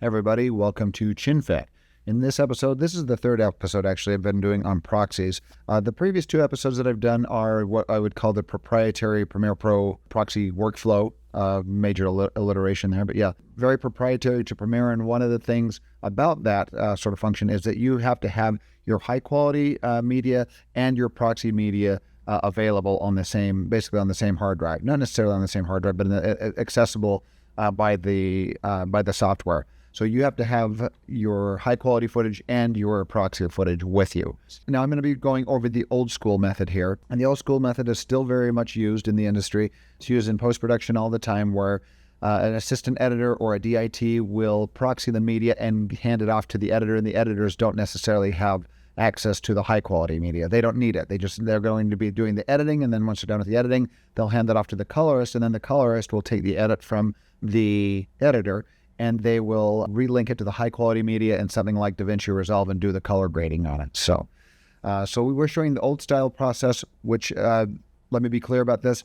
Hey everybody, welcome to ChinFit. In this episode, this is the third episode actually I've been doing on proxies. The previous two episodes that I've done are what I would call the proprietary Premiere Pro proxy workflow. Major alliteration there, but yeah, very proprietary to Premiere. And one of the things about that sort of function is that you have to have your high quality media and your proxy media available on the same, basically on the same hard drive. Not necessarily on the same hard drive, but accessible by the software. So you have to have your high quality footage and your proxy footage with you. Now I'm going to be going over the old school method here. And the old school method is still very much used in the industry. It's used in post-production all the time, where an assistant editor or a DIT will proxy the media and hand it off to the editor, and the editors don't necessarily have access to the high quality media. They don't need it. They're going to be doing the editing, and then once they're done with the editing, they'll hand that off to the colorist, and then the colorist will take the edit from the editor and they will relink it to the high quality media in something like DaVinci Resolve and do the color grading on it. So we were showing the old style process, which let me be clear about this.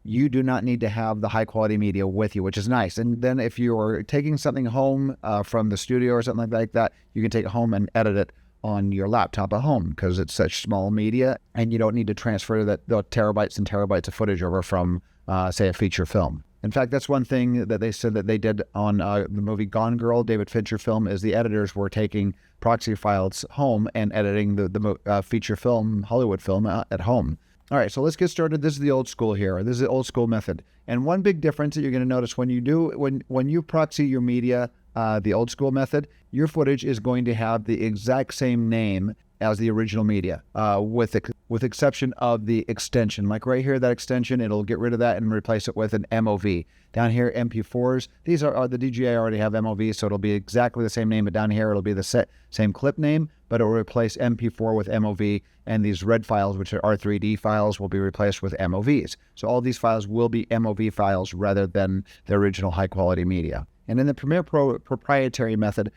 You do not need to have the high quality media with you, which is nice. And then if you're taking something home from the studio or something like that, you can take it home and edit it on your laptop at home because it's such small media and you don't need to transfer the terabytes and terabytes of footage over from, say, a feature film. In fact, that's one thing that they said that they did on the movie Gone Girl, David Fincher film, is the editors were taking proxy files home and editing the feature film, Hollywood film, at home. All right, so let's get started. This is the old school here. This is the old school method. And one big difference that you're going to notice when you proxy your media, the old school method, your footage is going to have the exact same name as the original media, with exception of the extension. Like right here, that extension, it'll get rid of that and replace it with an MOV. Down here, MP4s, these are the DJI already have MOV, so it'll be exactly the same name, but down here it'll be the same clip name, but it will replace MP4 with MOV, and these RED files, which are R3D files, will be replaced with MOVs. So all these files will be MOV files rather than the original high-quality media. And in the Premiere Pro proprietary method,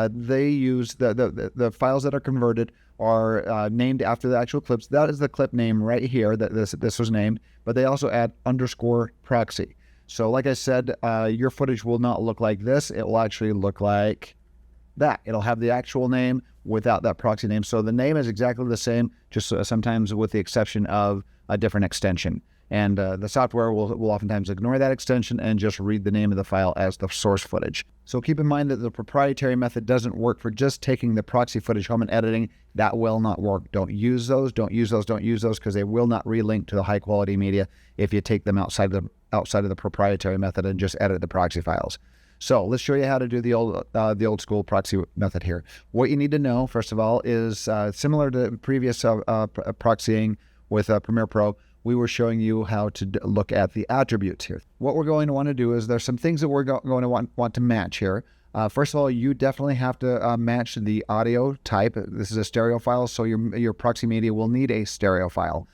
they use the files that are converted are named after the actual clips. That is the clip name right here that this was named, but they also add underscore proxy. So like I said, your footage will not look like this. It will actually look like that. It'll have the actual name without that proxy name. So the name is exactly the same, just sometimes with the exception of a different extension. And the software will oftentimes ignore that extension and just read the name of the file as the source footage. So keep in mind that the proprietary method doesn't work for just taking the proxy footage home and editing. That will not work. Don't use those because they will not relink to the high quality media if you take them outside of the proprietary method and just edit the proxy files. So let's show you how to do the old school proxy method here. What you need to know, first of all, is similar to previous proxying with Premiere Pro, we were showing you how to look at the attributes here. What we're going to want to do is there's some things that we're going to want to match here. First of all, you definitely have to match the audio type. This is a stereo file, so your proxy media will need a stereo file.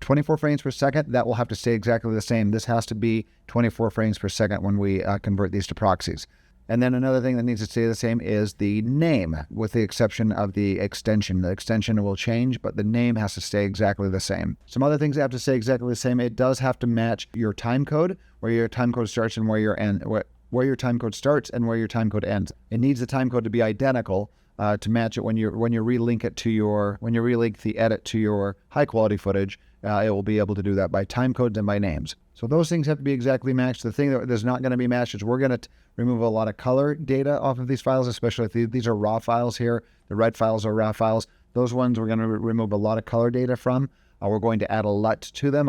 24 frames per second, that will have to stay exactly the same. This has to be 24 frames per second when we convert these to proxies. And then another thing that needs to stay the same is the name, with the exception of the extension. The extension will change, but the name has to stay exactly the same. Some other things that have to stay exactly the same. It does have to match your time code, where your time code starts and where your time code starts and where your time code ends. It needs the time code to be identical to match it when you relink the edit to your high quality footage. It will be able to do that by time codes and by names. So those things have to be exactly matched. The thing that is not going to be matched is we're going to remove a lot of color data off of these files, especially if these are raw files here. The RED files are raw files. Those ones we're going to remove a lot of color data from. We're going to add a look to them,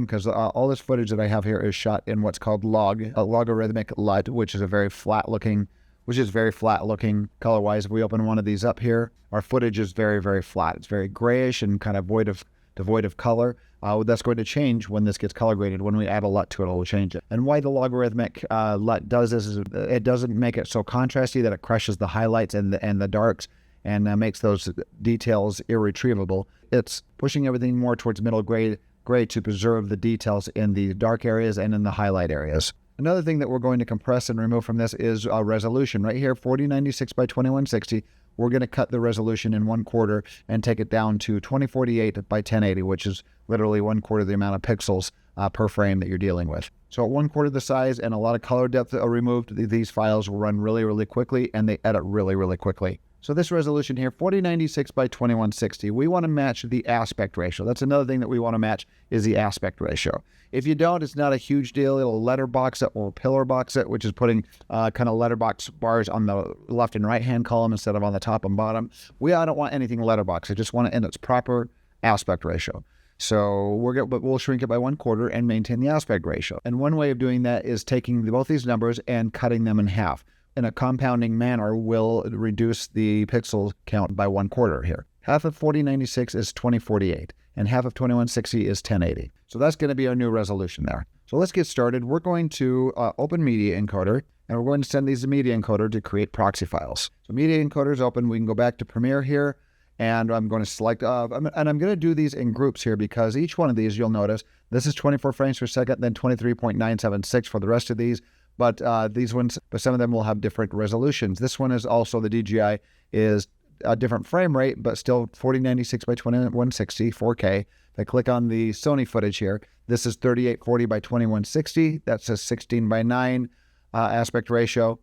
because all this footage that I have here is shot in what's called logarithmic LUT, which is very flat looking color-wise. If we open one of these up here, our footage is very, very flat. It's very grayish and kind of devoid of color. That's going to change when this gets color graded. When we add a LUT to it, it will change it. And why the logarithmic LUT does this is it doesn't make it so contrasty that it crushes the highlights and the darks and makes those details irretrievable. It's pushing everything more towards middle gray to preserve the details in the dark areas and in the highlight areas. Another thing that we're going to compress and remove from this is resolution. Right here, 4096 by 2160. We're going to cut the resolution in 1/4 and take it down to 2048 by 1080, which is literally 1/4 the amount of pixels per frame that you're dealing with. So at 1/4 the size and a lot of color depth removed, these files will run really, really quickly, and they edit really, really quickly. So this resolution here, 4096 by 2160, we want to match the aspect ratio. That's another thing that we want to match is the aspect ratio. If you don't, it's not a huge deal. It'll letterbox it or pillar box it, which is putting kind of letterbox bars on the left and right-hand column instead of on the top and bottom. I don't want anything letterbox. I just want it in its proper aspect ratio. So we'll shrink it by 1/4 and maintain the aspect ratio. And one way of doing that is taking both these numbers and cutting them in half. In a compounding manner, will reduce the pixel count by 1/4 here. Half of 4096 is 2048, and half of 2160 is 1080. So that's going to be our new resolution there. So let's get started. We're going to open Media Encoder, and we're going to send these to Media Encoder to create proxy files. So Media Encoder is open. We can go back to Premiere here, and I'm going to select, and I'm going to do these in groups here because each one of these, you'll notice, this is 24 frames per second, then 23.976 for the rest of these. But some of them will have different resolutions. This one is also, the DJI is a different frame rate, but still 4096 by 2160, 4K. If I click on the Sony footage here, this is 3840 by 2160. That's a 16 by 9 aspect ratio,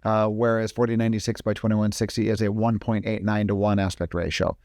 whereas 4096 by 2160 is a 1.89 to 1 aspect ratio.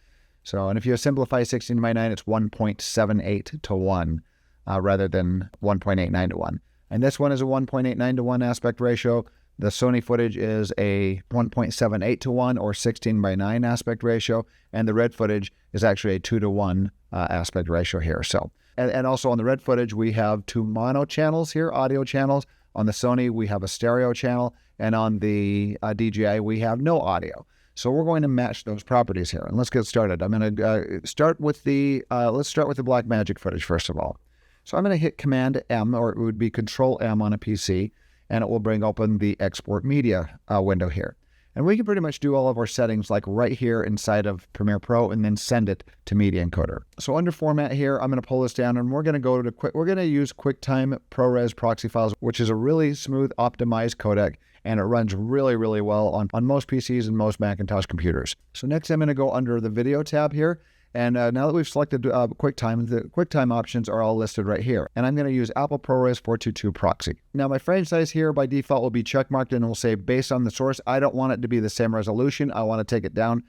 So, and if you simplify 16 by 9, it's 1.78 to 1 rather than 1.89 to 1. And this one is a 1.89 to 1 aspect ratio. The Sony footage is a 1.78 to 1 or 16 by 9 aspect ratio. And the RED footage is actually a 2 to 1 aspect ratio here. So, and also on the RED footage, we have 2 mono channels here, audio channels. On the Sony, we have a stereo channel. And on the DJI, we have no audio. So we're going to match those properties here. And let's get started. I'm going to start with the Blackmagic footage first of all. So I'm going to hit Command M, or it would be Control M on a PC, and it will bring open the Export Media window here. And we can pretty much do all of our settings like right here inside of Premiere Pro and then send it to Media Encoder. So under Format here, I'm going to pull this down and we're going to use QuickTime ProRes proxy files, which is a really smooth optimized codec, and it runs really, really well on most PCs and most Macintosh computers. So next I'm going to go under the Video tab here. And now that we've selected QuickTime, the QuickTime options are all listed right here. And I'm going to use Apple ProRes 422 Proxy. Now my frame size here by default will be checkmarked and will say based on the source. I don't want it to be the same resolution. I want to take it down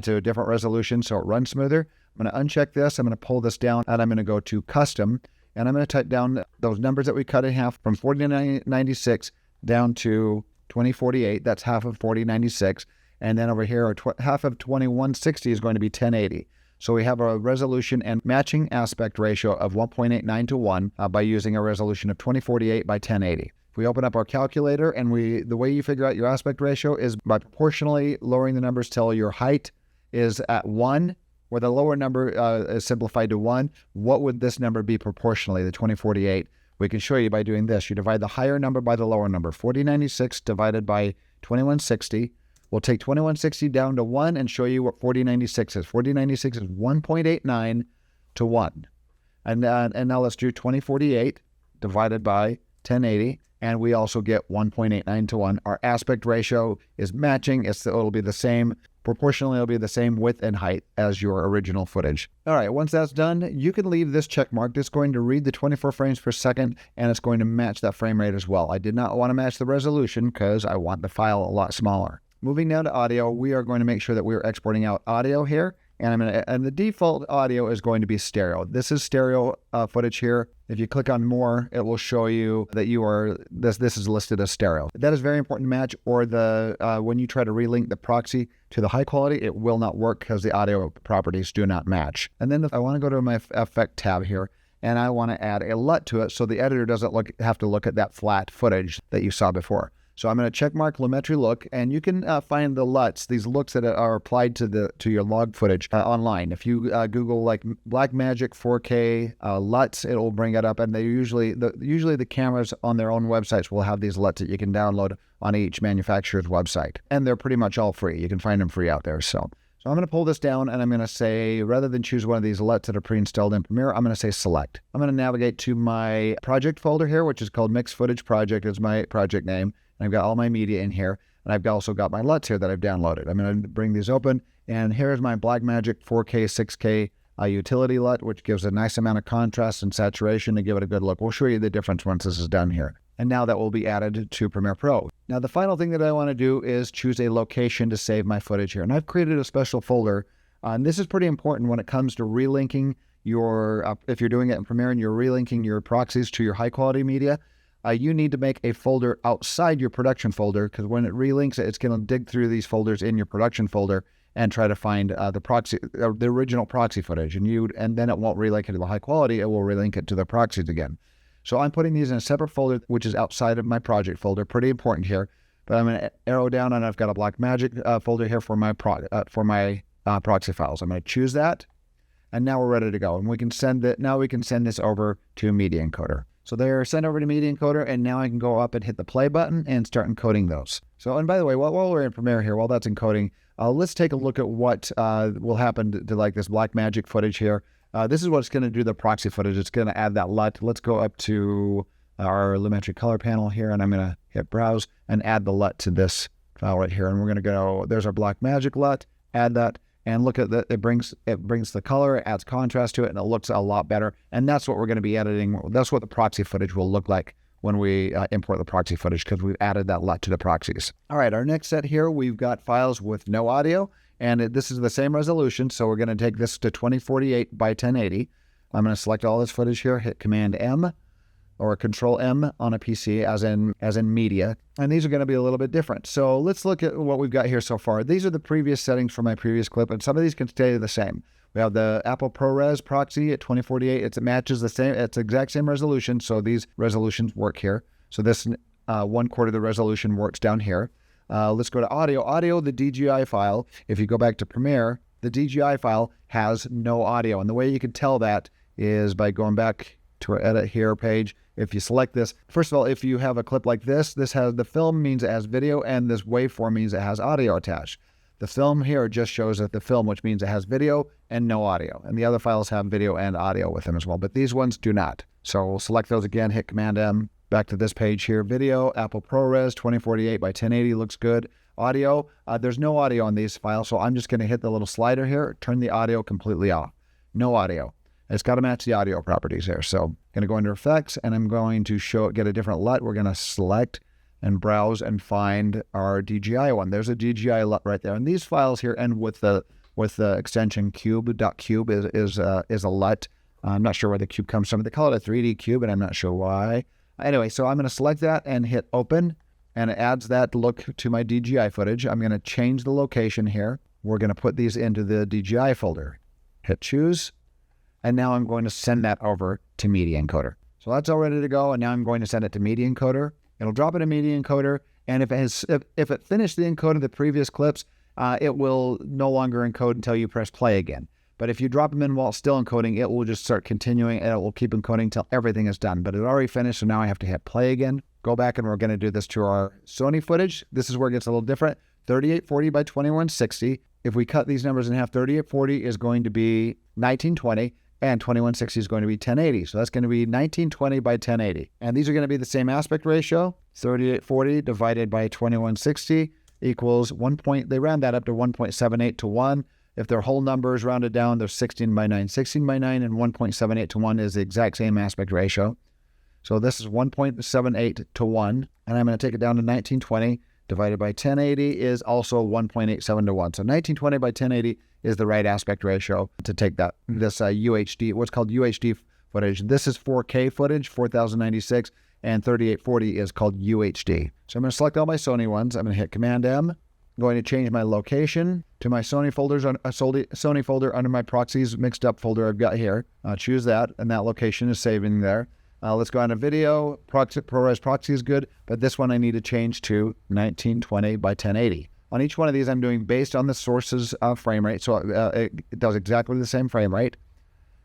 to a different resolution so it runs smoother. I'm going to uncheck this. I'm going to pull this down and I'm going to go to Custom. And I'm going to type down those numbers that we cut in half from 4096 down to 2048. That's half of 4096. And then over here, half of 2160 is going to be 1080. So we have a resolution and matching aspect ratio of 1.89 to 1 by using a resolution of 2048 by 1080. If we open up our calculator and the way you figure out your aspect ratio is by proportionally lowering the numbers till your height is at 1, where the lower number is simplified to 1. What would this number be proportionally, the 2048? We can show you by doing this. You divide the higher number by the lower number. 4096 divided by 2160. We'll take 2160 down to 1 and show you what 4096 is. 4096 is 1.89 to 1. And now let's do 2048 divided by 1080, and we also get 1.89 to 1. Our aspect ratio is matching. It'll be the same. Proportionally, it'll be the same width and height as your original footage. All right, once that's done, you can leave this check marked. It's going to read the 24 frames per second, and it's going to match that frame rate as well. I did not want to match the resolution because I want the file a lot smaller. Moving now to audio, we are going to make sure that we're exporting out audio here. And the default audio is going to be stereo. This is stereo footage here. If you click on more, it will show you that this is listed as stereo. That is very important to match, or when you try to relink the proxy to the high quality, it will not work because the audio properties do not match. And then I want to go to my effect tab here, and I want to add a LUT to it so the editor doesn't have to look at that flat footage that you saw before. So I'm going to checkmark Lumetri look, and you can find the LUTs, these looks that are applied to your log footage online. If you Google like Blackmagic 4K LUTs, it will bring it up, and usually the cameras on their own websites will have these LUTs that you can download on each manufacturer's website, and they're pretty much all free. You can find them free out there. So So I'm going to pull this down and I'm going to say, rather than choose one of these LUTs that are pre-installed in Premiere, I'm going to say select. I'm going to navigate to my project folder here, which is called Mixed Footage Project is my project name. And I've got all my media in here. And I've also got my LUTs here that I've downloaded. I'm going to bring these open. And here's my Blackmagic 4K, 6K utility LUT, which gives a nice amount of contrast and saturation to give it a good look. We'll show you the difference once this is done here. And now that will be added to Premiere Pro. Now the final thing that I want to do is choose a location to save my footage here. And I've created a special folder. And this is pretty important when it comes to relinking your, if you're doing it in Premiere and you're relinking your proxies to your high quality media, you need to make a folder outside your production folder, because when it relinks it, it's going to dig through these folders in your production folder and try to find the proxy, the original proxy footage. And then it won't relink it to the high quality, it will relink it to the proxies again. So I'm putting these in a separate folder, which is outside of my project folder. Pretty important here. But I'm going to arrow down, and I've got a Blackmagic folder here for my proxy files. I'm going to choose that, and now we're ready to go. And we can send it. Now we can send this over to Media Encoder. So they're sent over to Media Encoder, and now I can go up and hit the play button and start encoding those. So, and by the way, while we're in Premiere here, while that's encoding, let's take a look at what will happen to like this Blackmagic footage here. This is what's going to do the proxy footage. It's going to add that LUT. Let's go up to our Lumetri color panel here, and I'm going to hit browse and add the LUT to this file right here. And we're going to go, there's our Blackmagic LUT, add that, and look at that. It brings the color, it adds contrast to it, and it looks a lot better. And that's what we're going to be editing. That's what the proxy footage will look like when we import the proxy footage, because we've added that LUT to the proxies. All right, our next set here, we've got files with no audio. And this is the same resolution, so we're going to take this to 2048 by 1080. I'm going to select all this footage here, hit Command M or Control M on a PC as in media. And these are going to be a little bit different. So let's look at what we've got here so far. These are the previous settings from my previous clip, and some of these can stay the same. We have the Apple ProRes proxy at 2048. It matches the same, it's the exact same resolution, so these resolutions work here. So this 1/4 of the resolution works down here. Let's go to audio. Audio, the DJI file, if you go back to Premiere, the DJI file has no audio. And the way you can tell that is by going back to our Edit Here page. If you select this, first of all, if you have a clip like this has the film means it has video, and this waveform means it has audio attached. The film here just shows that the film, which means it has video and no audio. And the other files have video and audio with them as well, but these ones do not. So we'll select those again, hit Command M. Back to this page here, video, Apple ProRes, 2048 by 1080 looks good. Audio, there's no audio on these files, so I'm just going to hit the little slider here, turn the audio completely off. No audio. It's got to match the audio properties there. So I'm going to go into Effects, and I'm going to get a different LUT. We're going to select and browse and find our DJI one. There's a DJI LUT right there. And these files here end with the extension cube.cube is a LUT. I'm not sure where the cube comes from. They call it a 3D cube, and I'm not sure why. Anyway, so I'm going to select that and hit open, and it adds that look to my DJI footage. I'm going to change the location here. We're going to put these into the DJI folder. Hit choose, and now I'm going to send that over to Media Encoder. So that's all ready to go, and now I'm going to send it to Media Encoder. It'll drop it in Media Encoder, and if it finished the encode of the previous clips, it will no longer encode until you press play again. But if you drop them in while it's still encoding, it will just start continuing, and it will keep encoding until everything is done. But it already finished, so now I have to hit play again. Go back, and we're going to do this to our Sony footage. This is where it gets a little different. 3840 by 2160. If we cut these numbers in half, 3840 is going to be 1920, and 2160 is going to be 1080. So that's going to be 1920 by 1080. And these are going to be the same aspect ratio. 3840 divided by 2160 equals they round that up to 1.78 to 1. If they're whole numbers rounded down, they're 16 by 9. 16 by 9 and 1.78 to 1 is the exact same aspect ratio. So this is 1.78 to 1. And I'm going to take it down to 1920 divided by 1080 is also 1.87 to 1. So 1920 by 1080 is the right aspect ratio to take this UHD, what's called UHD footage. This is 4K footage, 4096, and 3840 is called UHD. So I'm going to select all my Sony ones. I'm going to hit Command M. I'm going to change my location to my Sony folders, Sony folder under my proxies mixed up folder I've got here. Choose that, and that location is saving there. Let's go on to video. ProRes proxy is good, but this one I need to change to 1920 by 1080. On each one of these, I'm doing based on the source's frame rate, so it does exactly the same frame rate.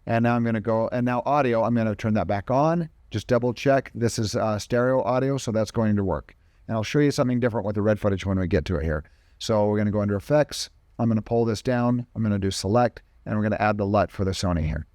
And now I'm going to go, and now audio, I'm going to turn that back on. Just double check. This is stereo audio, so that's going to work. And I'll show you something different with the red footage when we get to it here. So we're going to go under Effects, I'm going to pull this down. I'm going to do select, and we're going to add the LUT for the Sony here.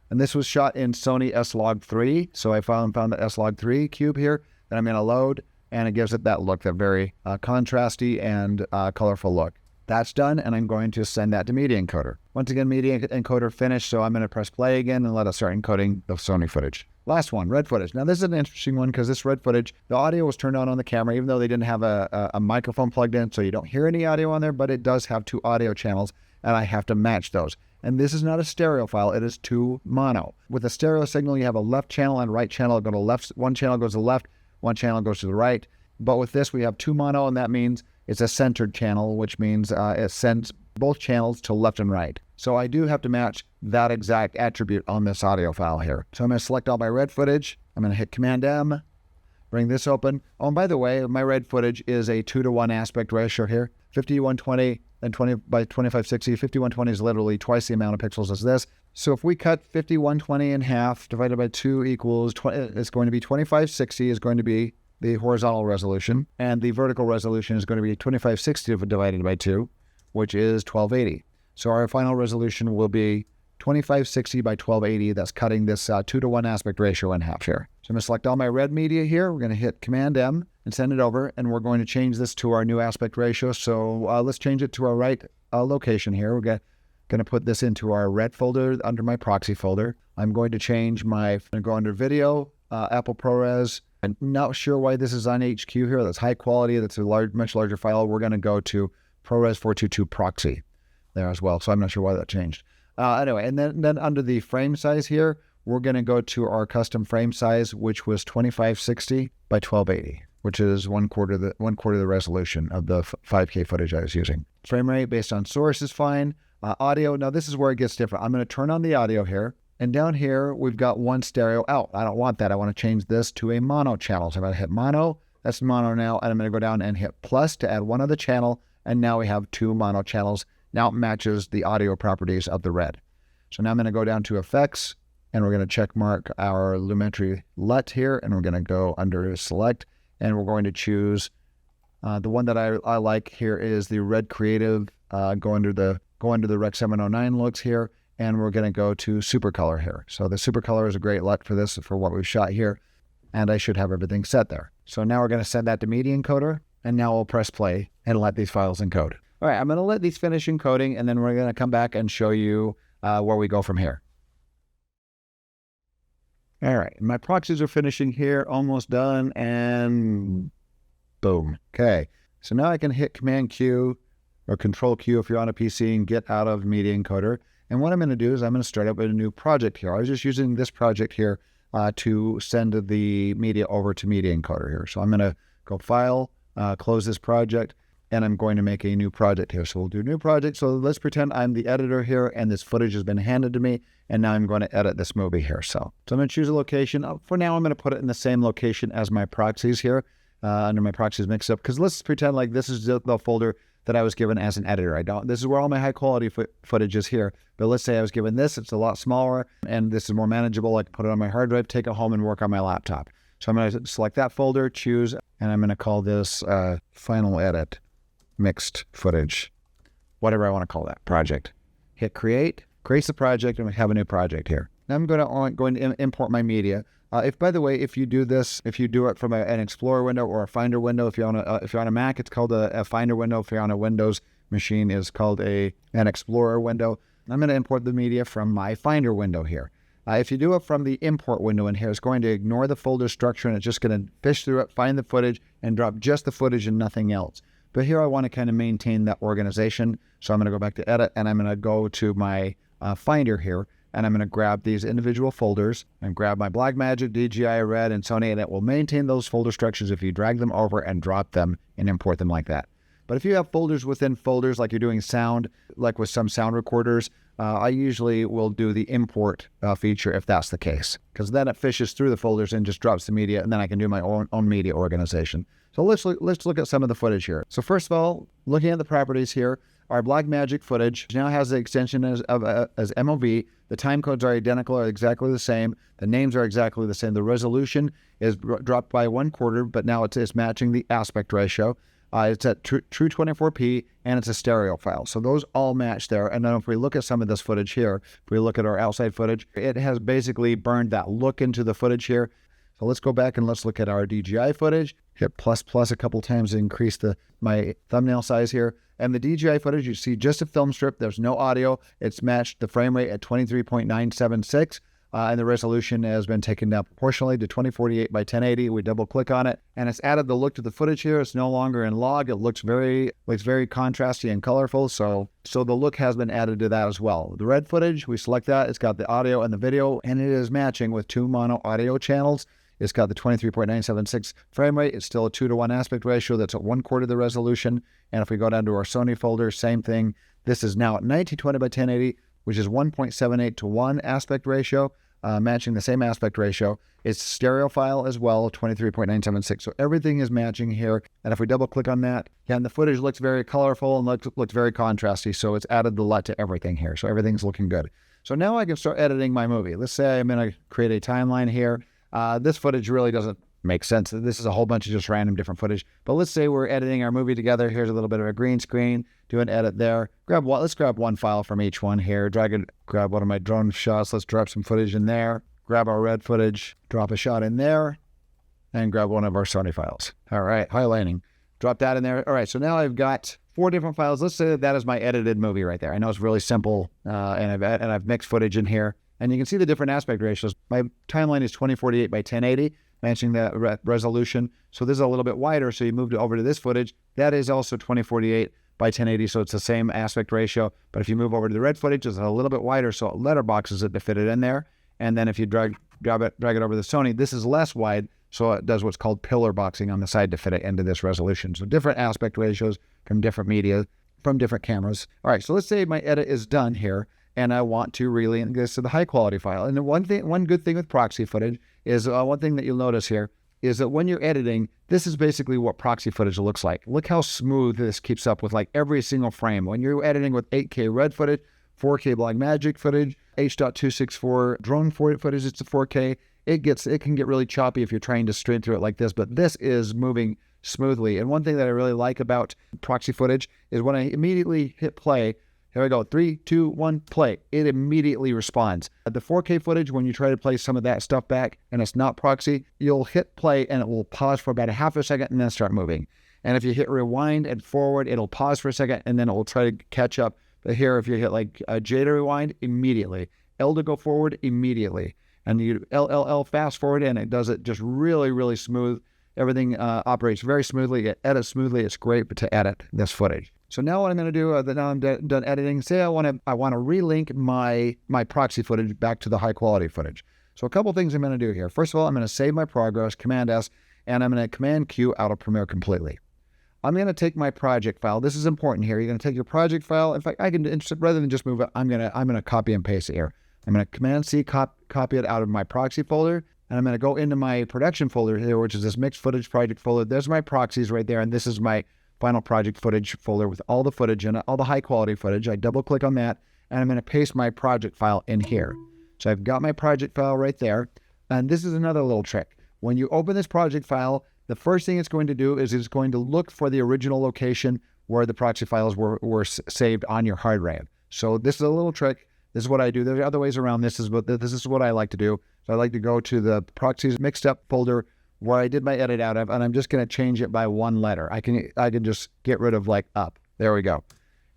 And this was shot in Sony S-Log3. So I found the S-Log3 cube here that I'm going to load, and it gives it that look, that very contrasty and colorful look. That's done, and I'm going to send that to Media Encoder. Once again, Media Encoder finished, so I'm going to press play again and let us start encoding the Sony footage. Last one, RED footage. Now, this is an interesting one because this RED footage, the audio was turned on the camera, even though they didn't have a microphone plugged in, so you don't hear any audio on there, but it does have 2 audio channels, and I have to match those. And this is not a stereo file, it is 2 mono. With a stereo signal, you have a left channel and right channel. Go to left, one channel goes to the left, one channel goes to the right. But with this, we have 2 mono, and that means it's a centered channel, which means it sends both channels to left and right. So I do have to match that exact attribute on this audio file here. So I'm going to select all my RED footage. I'm going to hit Command M, bring this open. Oh, and by the way, my RED footage is a 2:1 aspect ratio here, 5120 and 20 by 2560. 5120 is literally twice the amount of pixels as this. So if we cut 5120 in half, divided by 2 equals 20, it's going to be 2560 is going to be the horizontal resolution, and the vertical resolution is going to be 2560 divided by 2, which is 1280. So our final resolution will be 2560 by 1280. That's cutting this 2:1 aspect ratio in half here. So I'm going to select all my RED media here. We're going to hit Command M and send it over, and we're going to change this to our new aspect ratio. So let's change it to our right location here. We're going to put this into our RED folder under my Proxy folder. I'm going to change I'm going to go under Video, Apple ProRes. I'm not sure why this is on HQ here. That's high quality. That's a much larger file. We're going to go to ProRes 422 Proxy there as well. So I'm not sure why that changed. Anyway, and then under the frame size here, we're going to go to our custom frame size, which was 2560 by 1280, which is one quarter of the resolution of the 5K footage I was using. Frame rate based on source is fine. Audio, now this is where it gets different. I'm going to turn on the audio here. And down here, we've got 1 stereo out. I don't want that. I want to change this to a mono channel. So I'm going to hit mono. That's mono now. And I'm going to go down and hit plus to add 1 other channel. And now we have 2 mono channels. Now it matches the audio properties of the RED. So now I'm going to go down to effects, and we're going to check mark our Lumetri LUT here. And we're going to go under select, and we're going to choose the one that I like here is the RED Creative. Go under the Rec 709 looks here. And we're going to go to Super Color here. So the Super Color is a great LUT for this, for what we've shot here. And I should have everything set there. So now we're going to send that to Media Encoder. And now we'll press play and let these files encode. All right, I'm going to let these finish encoding, and then we're going to come back and show you where we go from here. All right, my proxies are finishing here, almost done, and boom. Okay, so now I can hit Command Q or Control Q if you're on a PC and get out of Media Encoder. And what I'm going to do is I'm going to start up a new project here. I was just using this project here to send the media over to Media Encoder here. So I'm going to go File, close this project, and I'm going to make a new project here. So we'll do new project. So let's pretend I'm the editor here, and this footage has been handed to me, and now I'm going to edit this movie here. So I'm going to choose a location. For now, I'm going to put it in the same location as my proxies here, under my proxies mix-up, because let's pretend like this is the folder that I was given as an editor. This is where all my high quality footage is here. But let's say I was given this, it's a lot smaller, and this is more manageable. I can put it on my hard drive, take it home, and work on my laptop. So I'm going to select that folder, choose, and I'm going to call this Final Edit Mixed Footage, whatever I want to call that project. Hit Create, creates the project, and we have a new project here. Now I'm going to import my media. By the way, if you do this, if you do it from an Explorer window or a Finder window, if you're on a Mac, it's called a Finder window. If you're on a Windows machine, it's called an Explorer window. I'm going to import the media from my Finder window here. If you do it from the import window in here, it's going to ignore the folder structure, and it's just going to fish through it, find the footage, and drop just the footage and nothing else. But here I want to kind of maintain that organization. So I'm going to go back to Edit, and I'm going to go to my Finder here. And I'm going to grab these individual folders and grab my Blackmagic, DJI, RED, and Sony, and it will maintain those folder structures if you drag them over and drop them and import them like that. But if you have folders within folders, like you're doing sound, like with some sound recorders, I usually will do the import feature if that's the case, because then it fishes through the folders and just drops the media, and then I can do my own media organization. So let's look at some of the footage here. So first of all, looking at the properties here, our Blackmagic footage now has the extension as MOV. The time codes are identical, are exactly the same. The names are exactly the same. The resolution is dropped by 1/4, but now it's matching the aspect ratio. It's at true 24p, and it's a stereo file. So those all match there. And then if we look at some of this footage here, if we look at our outside footage, it has basically burned that look into the footage here. So let's go back and let's look at our DJI footage. Hit plus a couple times to increase my thumbnail size here. And the DJI footage, you see just a film strip. There's no audio. It's matched the frame rate at 23.976. And the resolution has been taken down proportionally to 2048 by 1080. We double click on it, and it's added the look to the footage here. It's no longer in log. It looks very contrasty and colorful. So the look has been added to that as well. The red footage, we select that. It's got the audio and the video, and it is matching with 2 mono audio channels. It's got the 23.976 frame rate. It's still a 2:1 aspect ratio. That's at 1/4 the resolution. And if we go down to our Sony folder, same thing. This is now at 1920 by 1080, which is 1.78 to 1 aspect ratio, matching the same aspect ratio. It's stereo file as well, 23.976. So everything is matching here. And if we double click on that, and the footage looks very colorful and looks very contrasty. So it's added the LUT to everything here. So everything's looking good. So now I can start editing my movie. Let's say I'm going to create a timeline here. This footage really doesn't make sense. This is a whole bunch of just random different footage. But let's say we're editing our movie together. Here's a little bit of a green screen. Do an edit there. Let's grab one file from each one here. Grab one of my drone shots. Let's drop some footage in there. Grab our red footage. Drop a shot in there. And grab one of our Sony files. All right, highlighting. Drop that in there. All right, so now I've got 4 different files. Let's say that is my edited movie right there. I know it's really simple, and I've mixed footage in here. And you can see the different aspect ratios. My timeline is 2048 by 1080, matching that resolution. So this is a little bit wider, so you moved over to this footage. That is also 2048 by 1080, so it's the same aspect ratio. But if you move over to the red footage, it's a little bit wider, so it letterboxes it to fit it in there. And then if you drag it over to the Sony, this is less wide, so it does what's called pillar boxing on the side to fit it into this resolution. So different aspect ratios from different media, from different cameras. All right, so let's say my edit is done here, and I want to relink this to the high quality file. And one good thing with proxy footage is one thing that you'll notice here is that when you're editing, this is basically what proxy footage looks like. Look how smooth this keeps up with like every single frame. When you're editing with 8K RED footage, 4K Blackmagic footage, H.264 drone footage, it's a 4K. It can get really choppy if you're trying to stream through it like this, but this is moving smoothly. And one thing that I really like about proxy footage is when I immediately hit play, here we go, 3, 2, 1, play. It immediately responds. The 4K footage, when you try to play some of that stuff back and it's not proxy, you'll hit play and it will pause for about a half a second and then start moving. And if you hit rewind and forward, it'll pause for a second and then it will try to catch up. But here, if you hit like J to rewind, immediately. L to go forward, immediately. And you L fast forward and it does it just really, really smooth. Everything operates very smoothly. It edits smoothly. It's great to edit this footage. So now what I'm going to do, now I'm done editing, say I want to relink my proxy footage back to the high quality footage. So a couple things I'm going to do here. First of all, I'm going to save my progress, Command S, and I'm going to Command Q out of Premiere completely. I'm going to take my project file. This is important here. You're going to take your project file. In fact, I can, rather than just move it, I'm going to copy and paste it here. I'm going to Command C, copy it out of my proxy folder, and I'm going to go into my production folder here, which is this mixed footage project folder. There's my proxies right there, and this is my final project footage folder with all the footage in it, all the high quality footage. I double click on that, and I'm going to paste my project file in here. So I've got my project file right there, and this is another little trick. When you open this project file, the first thing it's going to do is it's going to look for the original location where the proxy files were saved on your hard drive. So this is a little trick. This is what I do. There's other ways around this, this is what I like to do. So I like to go to the proxies mixed up folder where I did my edit out of, and I'm just going to change it by one letter. I can just get rid of like up. There we go.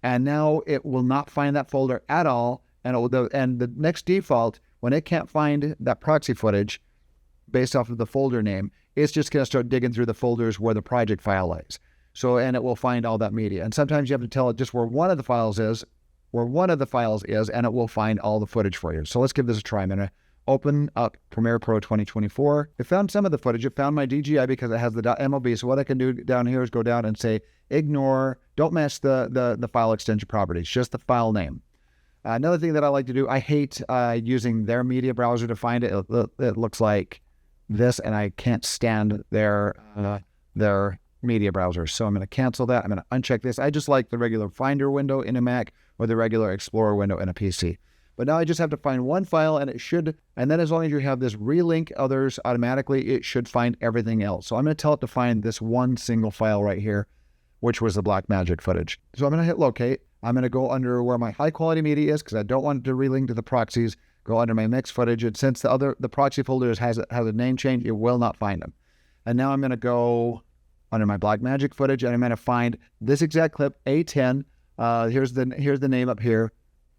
And now it will not find that folder at all, and the next default, when it can't find that proxy footage based off of the folder name, it's just going to start digging through the folders where the project file is. So, and it will find all that media. And sometimes you have to tell it just where one of the files is, and it will find all the footage for you. So let's give this a try. I'm going to open up Premiere Pro 2024. It found some of the footage. It found my DJI because it has the .mob. So what I can do down here is go down and say, ignore, don't match the file extension properties, just the file name. Another thing that I like to do, I hate using their media browser to find it. It looks like this, and I can't stand their media browser. So I'm going to cancel that. I'm going to uncheck this. I just like the regular Finder window in a Mac or the regular Explorer window in a PC. But now I just have to find one file, and then as long as you have this relink others automatically, it should find everything else. So I'm going to tell it to find this one single file right here. which was the Blackmagic footage. So I'm going to hit locate. I'm going to go under where my high quality media is because I don't want it to relink to the proxies. Go under my mixed footage, and since the proxy folder has a name change, it will not find them. And now I'm going to go under my Blackmagic footage, and I'm going to find this exact clip, A10. Here's the name up here,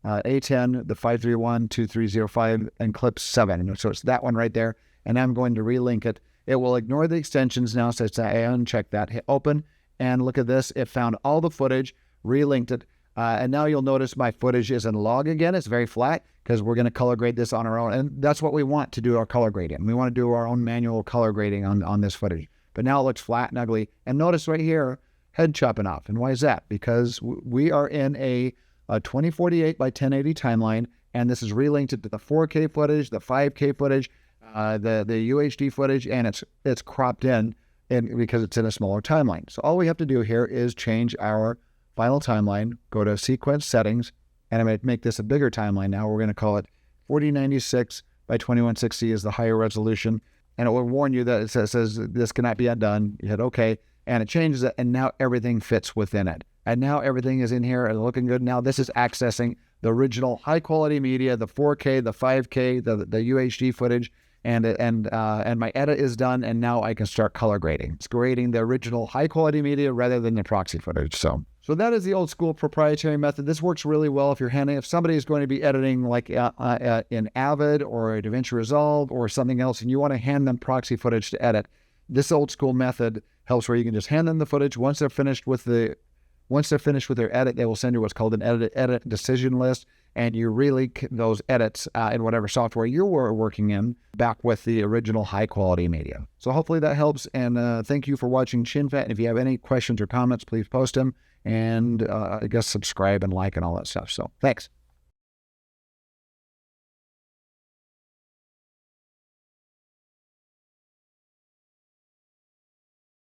A10, the 5312305, and clip 7. So it's that one right there, and I'm going to relink it. It will ignore the extensions now, so I uncheck that. Hit open, and look at this. It found all the footage, relinked it, and now you'll notice my footage is in log again. It's very flat because we're going to color grade this on our own, and that's what we want to do our color grading. We want to do our own manual color grading on this footage. But now it looks flat and ugly. And notice right here, head chopping off. And why is that? Because we are in a 2048 by 1080 timeline, and this is relinked to the 4K footage, the 5K footage, the UHD footage, and it's cropped in because it's in a smaller timeline. So all we have to do here is change our final timeline, go to sequence settings, and I'm going to make this a bigger timeline now. We're going to call it 4096 by 2160 is the higher resolution. And it will warn you that it says this cannot be undone. You hit OK, and it changes it, and now everything fits within it. And now everything is in here and looking good. Now this is accessing the original high-quality media, the 4K, the 5K, the UHD footage, and my edit is done, and now I can start color grading. It's grading the original high-quality media rather than the proxy footage. So that is the old school proprietary method. This works really well if somebody is going to be editing like in Avid or DaVinci Resolve or something else, and you want to hand them proxy footage to edit. This old school method helps where you can just hand them the footage. Once they're finished with their edit, they will send you what's called an edit decision list, and you relink those edits in whatever software you were working in back with the original high quality media. So hopefully that helps, and thank you for watching ChinFat. And if you have any questions or comments, please post them. And I guess subscribe and like and all that stuff. So thanks.